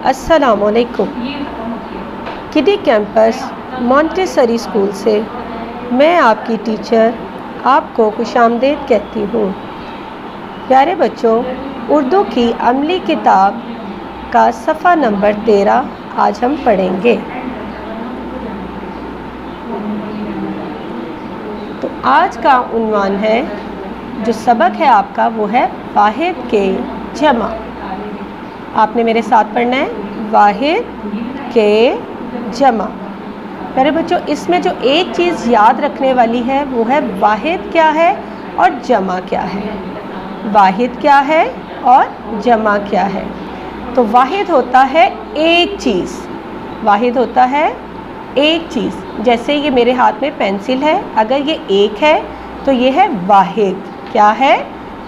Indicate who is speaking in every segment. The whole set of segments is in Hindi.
Speaker 1: अस्सलामुअलैकुम। किडी कैंपस मॉन्टेसरी स्कूल से मैं आपकी टीचर आपको खुशामदीद कहती हूँ। प्यारे बच्चों, उर्दू की अमली किताब का सफ़ा नंबर 13 आज हम पढ़ेंगे। तो आज का उन्वान है, जो सबक है आपका, वो है वाहिद के जमा। आपने मेरे साथ पढ़ना है, वाहिद के जमा। प्यारे बच्चों, इसमें जो एक चीज़ याद रखने वाली है वो है वाहिद क्या है और जमा क्या है। वाहिद क्या है और जमा क्या है। तो वाहिद होता है एक चीज़, वाहिद होता है एक चीज़। जैसे ये मेरे हाथ में पेंसिल है, अगर ये एक है तो ये है वाहिद। क्या है?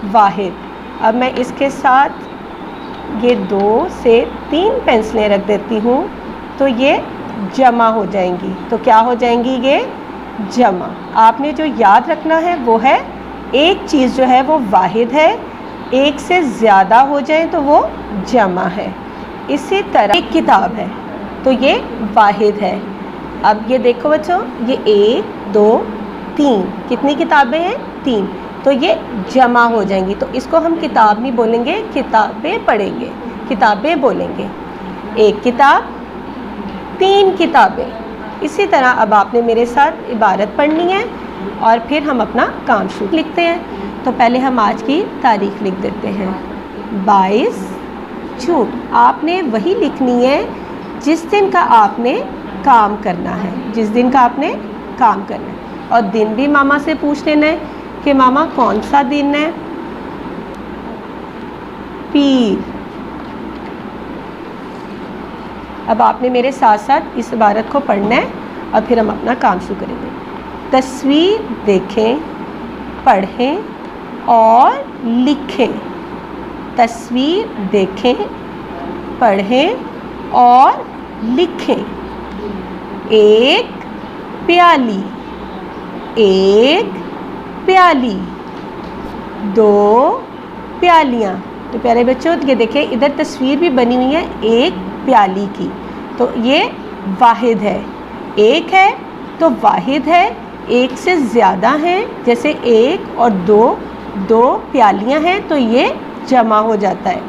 Speaker 1: वाहिद। अब मैं इसके साथ ये 2 से 3 पेंसिलें रख देती हूँ तो ये जमा हो जाएंगी। तो क्या हो जाएंगी? ये जमा। आपने जो याद रखना है वो है एक चीज़ जो है वो वाहिद है, एक से ज़्यादा हो जाए तो वो जमा है। इसी तरह एक किताब है तो ये वाहिद है। अब ये देखो बच्चों, ये 1 2 3 कितनी किताबें हैं? 3। तो ये जमा हो जाएंगी। तो इसको हम किताब नहीं बोलेंगे, किताबें पढ़ेंगे, किताबें बोलेंगे। एक किताब, 3 किताबें। इसी तरह अब आपने मेरे साथ इबारत पढ़नी है और फिर हम अपना काम शुरू लिखते हैं। तो पहले हम आज की तारीख लिख देते हैं, 22 जून। आपने वही लिखनी है जिस दिन का आपने काम करना है, जिस दिन का आपने काम करना है। और दिन भी मामा से पूछ लेना है कि मामा कौन सा दिन है? पीर। अब आपने मेरे साथ साथ इस इबारत को पढ़ना है और फिर हम अपना काम शुरू करेंगे। तस्वीर देखें, पढ़ें और लिखें। तस्वीर देखें, पढ़ें और लिखें। एक प्याली, एक प्याली, 2 प्यालियाँ। तो प्यारे बच्चों, ये देखें, इधर तस्वीर भी बनी हुई है एक प्याली की। तो ये वाहिद है। एक है तो वाहिद है, एक से ज़्यादा हैं, जैसे 1 और 2 प्यालियाँ हैं तो ये जमा हो जाता है,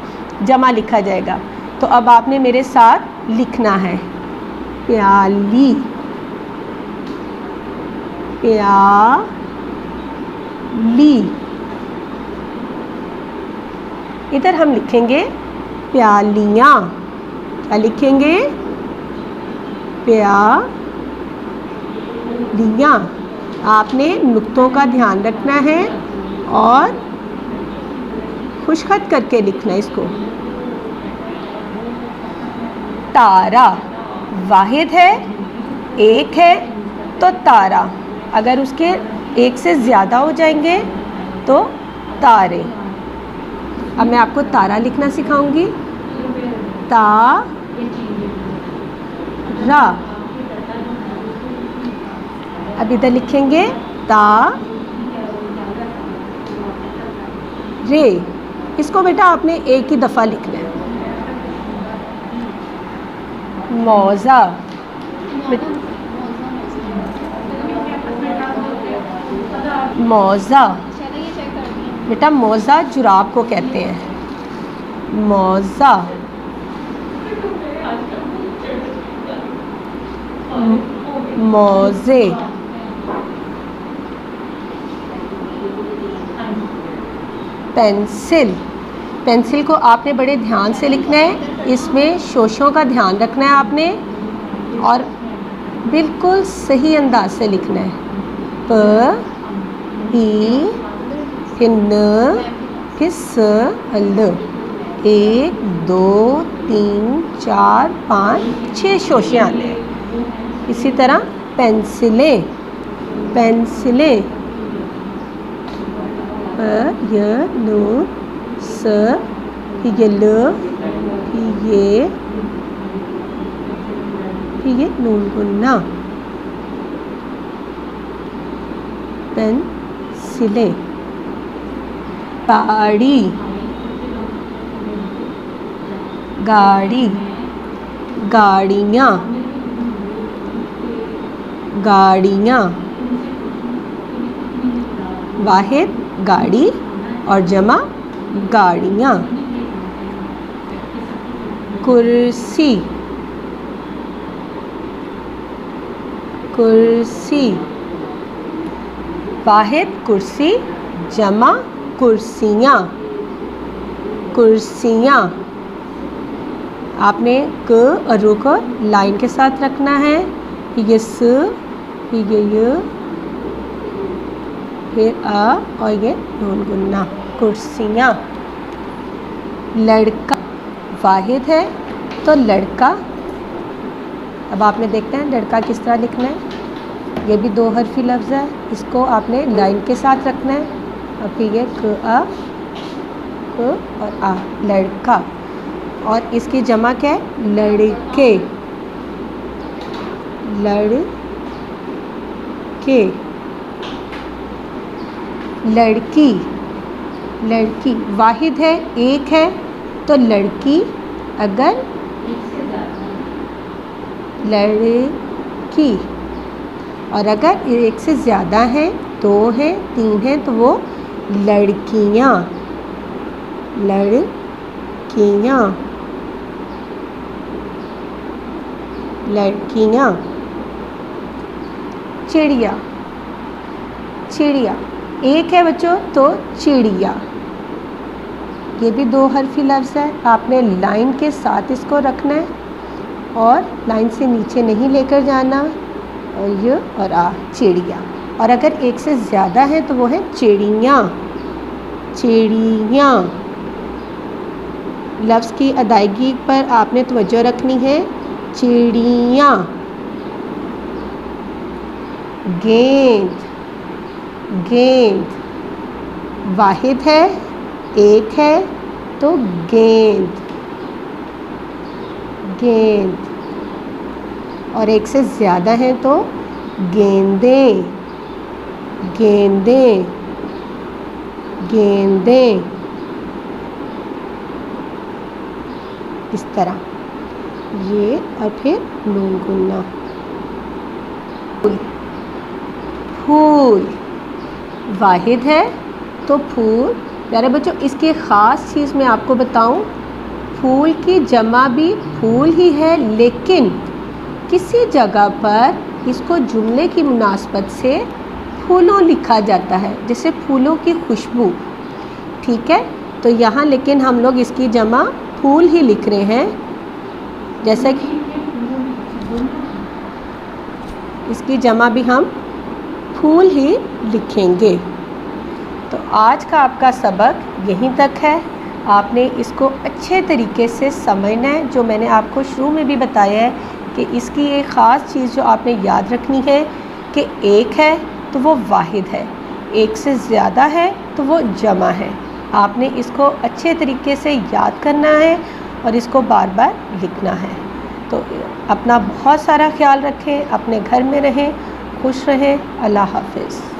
Speaker 1: जमा लिखा जाएगा। तो अब आपने मेरे साथ लिखना है, प्याली, प्याली। इधर हम लिखेंगे प्यालियाँ। क्या लिखेंगे? प्यालियाँ। आपने नुक्तों का ध्यान रखना है और खुशखत करके लिखना है इसको। तारा, वाहिद है, एक है तो तारा। अगर उसके एक से ज़्यादा हो जाएंगे तो तारे। अब मैं आपको तारा लिखना सिखाऊंगी। तारा। अब इधर लिखेंगे ता रे। इसको बेटा आपने एक ही दफ़ा लिखना है। मौज़ा, मौज़ा बेटा, मौज़ा जुराब को कहते हैं, मौज़ा। मौज़े, पेंसिल। पेंसिल को आपने बड़े ध्यान से लिखना है, इसमें शोशों का ध्यान रखना है आपने और बिल्कुल सही अंदाज से लिखना है। प ई फिर न फिर स ल। 1 2 3 4 5 6 शोशे आने हैं। इसी तरह पेंसिलें, पेंसिलें, य न स फिर ल फिर ये नून गुन्ना। पेंसिलें। गाड़ी, गाड़ी, गाड़ियाँ, गाड़ियाँ। वाहिद गाड़ी और जमा गाड़ियाँ। कुर्सी, कुर्सी। वाहिद कुर्सी, जमा कुर्सियाँ, कुर्सियाँ। आपने क और रू को लाइन के साथ रखना है। ये स, ये य, फिर आ और ये नून गुन्ना, कुर्सियाँ। लड़का, वाहिद है तो लड़का। अब आपने देखते हैं लड़का किस तरह लिखना है। ये भी 2 हर्फी लफ्ज़ है, इसको आपने लाइन के साथ रखना है। अब फिर ये क और आ, लड़का। और इसकी जमा क्या है? लड़के, लड़के। लड़की, लड़की। वाहिद है, एक है तो लड़की। अगर लड़की, और अगर एक से ज़्यादा है, 2 है, 3 है, तो वो लड़कियाँ, लड़कियाँ, लड़कियाँ। चिड़िया, चिड़िया। एक है बच्चों तो चिड़िया। ये भी 2 हर्फी लफ्ज़ है, आपने लाइन के साथ इसको रखना है और लाइन से नीचे नहीं लेकर जाना। और य और आ, चिड़िया। और अगर एक से ज़्यादा है तो वो है चिड़ियाँ, चिड़ियाँ। लफ्ज़ की अदायगी पर आपने तवज्जो रखनी है। चिड़ियाँ। गेंद, गेंद। वाहिद है, एक है तो गेंद, गेंद। और एक से ज़्यादा है तो गेंदें, गेंदें, गेंदें। इस तरह ये। और फिर नून गुन्ना। फूल, वाहिद है तो फूल। प्यारे बच्चों, इसकी ख़ास चीज़ मैं आपको बताऊं, फूल की जमा भी फूल ही है, लेकिन किसी जगह पर इसको जुमले की मुनासबत से फूलों लिखा जाता है, जैसे फूलों की खुशबू। ठीक है, तो यहाँ लेकिन हम लोग इसकी जमा फूल ही लिख रहे हैं। जैसे कि इसकी जमा भी हम फूल ही लिखेंगे। तो आज का आपका सबक यहीं तक है। आपने इसको अच्छे तरीके से समझना है। जो मैंने आपको शुरू में भी बताया है कि इसकी एक ख़ास चीज़ जो आपने याद रखनी है कि एक है तो वो वाहिद है, एक से ज़्यादा है तो वो जमा है। आपने इसको अच्छे तरीके से याद करना है और इसको बार बार लिखना है। तो अपना बहुत सारा ख्याल रखें, अपने घर में रहें, खुश रहें। अल्लाह हाफ़िज़।